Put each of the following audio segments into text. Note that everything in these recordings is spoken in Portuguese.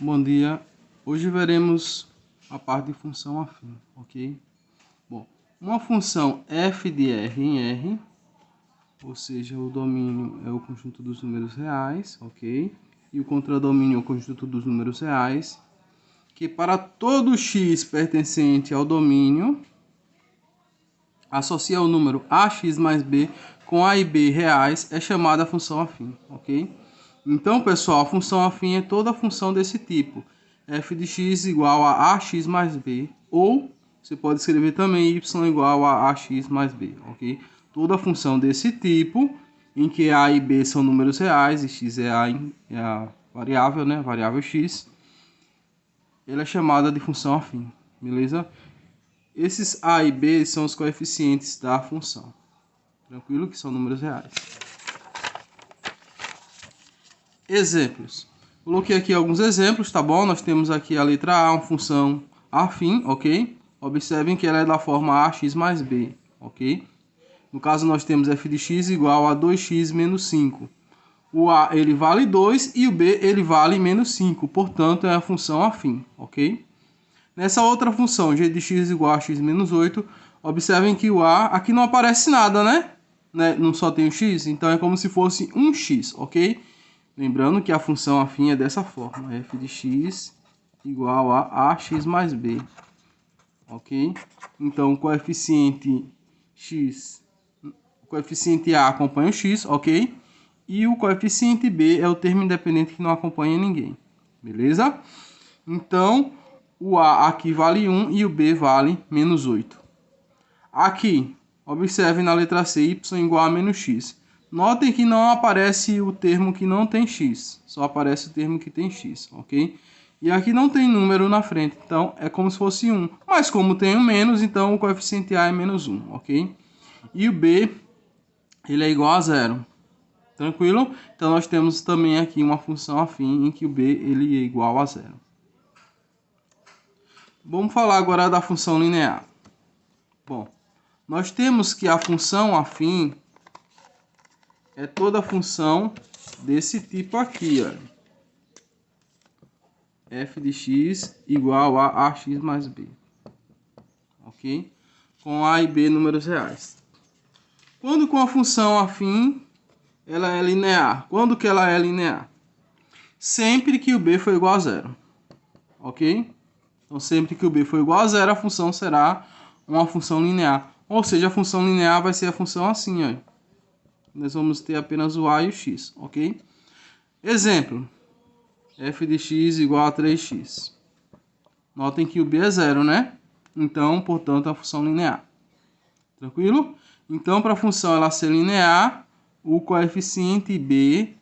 Bom dia, hoje veremos a parte de função afim, ok? Bom, uma função f de R em R, ou seja, o domínio é o conjunto dos números reais, ok? E o contradomínio é o conjunto dos números reais, que para todo x pertencente ao domínio, associa o número ax mais b com a e b reais, é chamada função afim, ok? Então, pessoal, a função afim é toda função desse tipo, f de x igual a ax mais b, ou você pode escrever também y igual a ax mais b, ok? Toda função desse tipo, em que a e b são números reais, e x é a variável, né? Variável x, ela é chamada de função afim, beleza? Esses a e b são os coeficientes da função, tranquilo? Que são números reais. Exemplos. Coloquei aqui alguns exemplos, tá bom? Nós temos aqui a letra A, uma função afim, ok? Observem que ela é da forma ax mais b, ok? No caso, nós temos f de x igual a 2x menos 5. O a ele vale 2 e o b ele vale menos 5, portanto é a função afim, ok? Nessa outra função, g de x igual a x menos 8, observem que o a aqui não aparece nada, né? Não só tem o x, então é como se fosse um x, ok? Lembrando que a função afim é dessa forma, f de x igual a ax mais b, ok? Então, o coeficiente x, o coeficiente a acompanha o x, ok? E o coeficiente b é o termo independente que não acompanha ninguém, beleza? Então, o a aqui vale 1 e o b vale menos 8. Aqui, observe na letra C, y igual a menos x. Notem que não aparece o termo que não tem x, só aparece o termo que tem x, ok? E aqui não tem número na frente, então é como se fosse 1. Mas como tem um menos, então o coeficiente a é menos 1, ok? E o b, ele é igual a 0. Tranquilo? Então nós temos também aqui uma função afim em que o b ele é igual a 0. Vamos falar agora da função linear. Bom, nós temos que a função afim é toda função desse tipo aqui, ó. F de x igual a ax mais b. Ok? Com a e b números reais. Quando com a função afim, ela é linear. Quando que ela é linear? Sempre que o b for igual a zero. Ok? Então, sempre que o b for igual a zero, a função será uma função linear. Ou seja, a função linear vai ser a função assim, ó. Nós vamos ter apenas o a e o x, ok? Exemplo, f de x igual a 3x. Notem que o b é zero, né? Então, portanto, é a função linear. Tranquilo? Então, para a função ela ser linear, o coeficiente b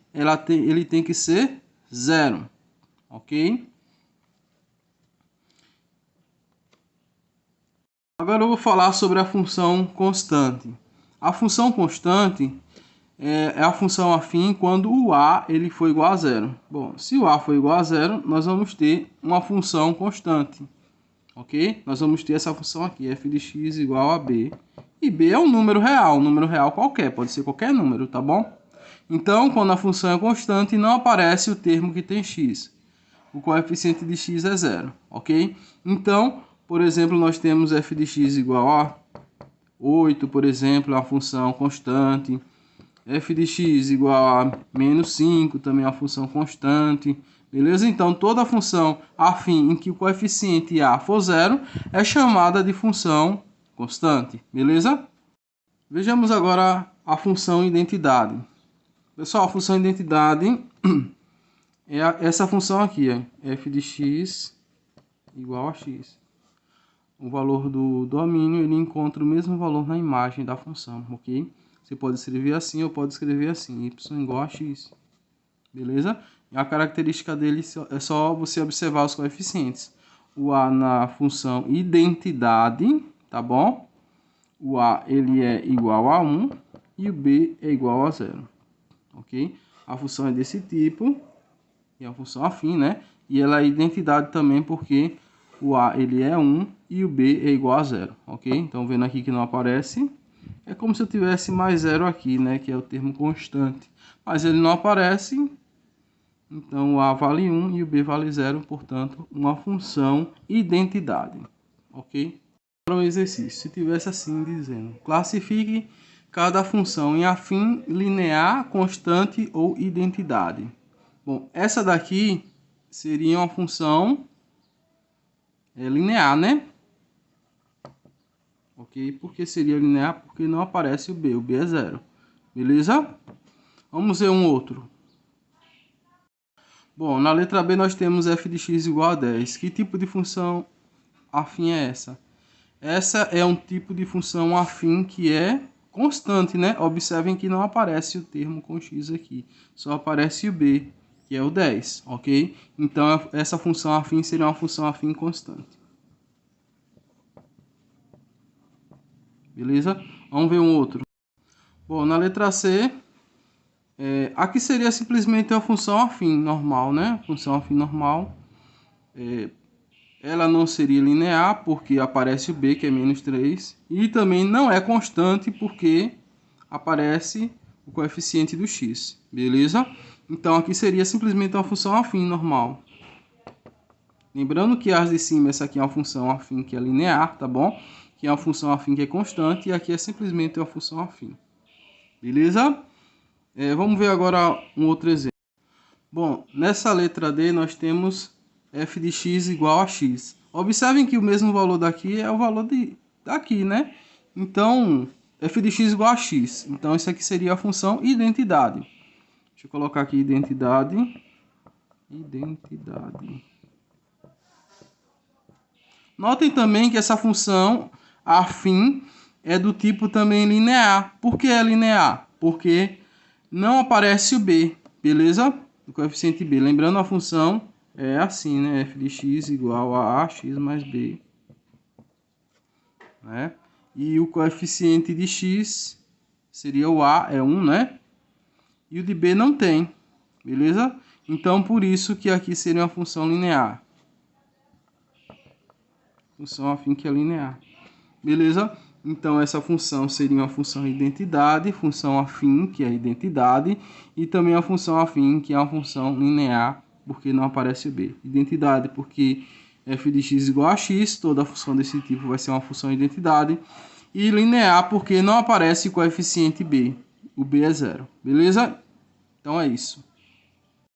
ele tem que ser zero, ok? Agora eu vou falar sobre a função constante. A função constante é a função afim quando o a ele for igual a zero. Bom, se o a for igual a zero, nós vamos ter uma função constante, ok? Nós vamos ter essa função aqui, f de x igual a b. E b é um número real qualquer, pode ser qualquer número, tá bom? Então, quando a função é constante, não aparece o termo que tem x. O coeficiente de x é zero, ok? Então, por exemplo, nós temos f de x igual a 8, por exemplo, é uma função constante. F de x igual a menos 5, também é uma função constante. Beleza? Então, toda função afim em que o coeficiente a for zero é chamada de função constante. Beleza? Vejamos agora a função identidade. Pessoal, a função identidade é essa função aqui, ó, f de x igual a x. O valor do domínio ele encontra o mesmo valor na imagem da função, ok? Você pode escrever assim ou pode escrever assim, y igual a x. Beleza? E a característica dele é só você observar os coeficientes. O a na função identidade, tá bom? O a ele é igual a 1 e o b é igual a 0. Ok? A função é desse tipo, e é a função afim, né? E ela é identidade também porque o a ele é 1 e o b é igual a 0, ok? Então, vendo aqui que não aparece, é como se eu tivesse mais 0 aqui, né? Que é o termo constante. Mas ele não aparece, Então o A vale 1 e o B vale 0, portanto, uma função identidade. Ok? Para um exercício, se tivesse assim dizendo, classifique cada função em afim, linear, constante ou identidade. Bom, essa daqui seria uma função linear, né? Ok? Por que seria linear? Porque não aparece o B é 0. Beleza? Vamos ver um outro. Bom, na letra B nós temos f de x igual a 10. Que tipo de função afim é essa? Essa é um tipo de função afim que é constante, né? Observem que não aparece o termo com x aqui. Só aparece o b, que é o 10, ok? Então, essa função afim seria uma função afim constante. Beleza? Vamos ver um outro. Bom, na letra C, aqui seria simplesmente uma função afim normal, né? Função afim normal. Ela não seria linear, porque aparece o b, que é menos 3. E também não é constante, porque aparece o coeficiente do x. Beleza? Então, aqui seria simplesmente uma função afim normal. Lembrando que as de cima, essa aqui é uma função afim que é linear, tá bom? Que é uma função afim que é constante, e aqui é simplesmente uma função afim. Beleza? Vamos ver agora um outro exemplo. Bom, nessa letra D nós temos f de x igual a x. Observem que o mesmo valor daqui é o valor daqui, né? Então, f de x igual a x. Então, isso aqui seria a função identidade. Deixa eu colocar aqui identidade. Identidade. Notem também que essa função afim é do tipo também linear. Por que é linear? Porque não aparece o b, beleza? O coeficiente b. Lembrando, a função é assim, né? f de x igual a ax mais b. Né? E o coeficiente de x seria o a, é 1, né? E o de b não tem, beleza? Então, por isso que aqui seria uma função linear. Função afim que é linear. Beleza? Então, essa função seria uma função identidade, função afim, que é identidade, e também a função afim, que é uma função linear, porque não aparece o b. Identidade, porque f de x igual a x, toda função desse tipo vai ser uma função identidade. E linear, porque não aparece o coeficiente b. O b é 0. Beleza? Então, é isso.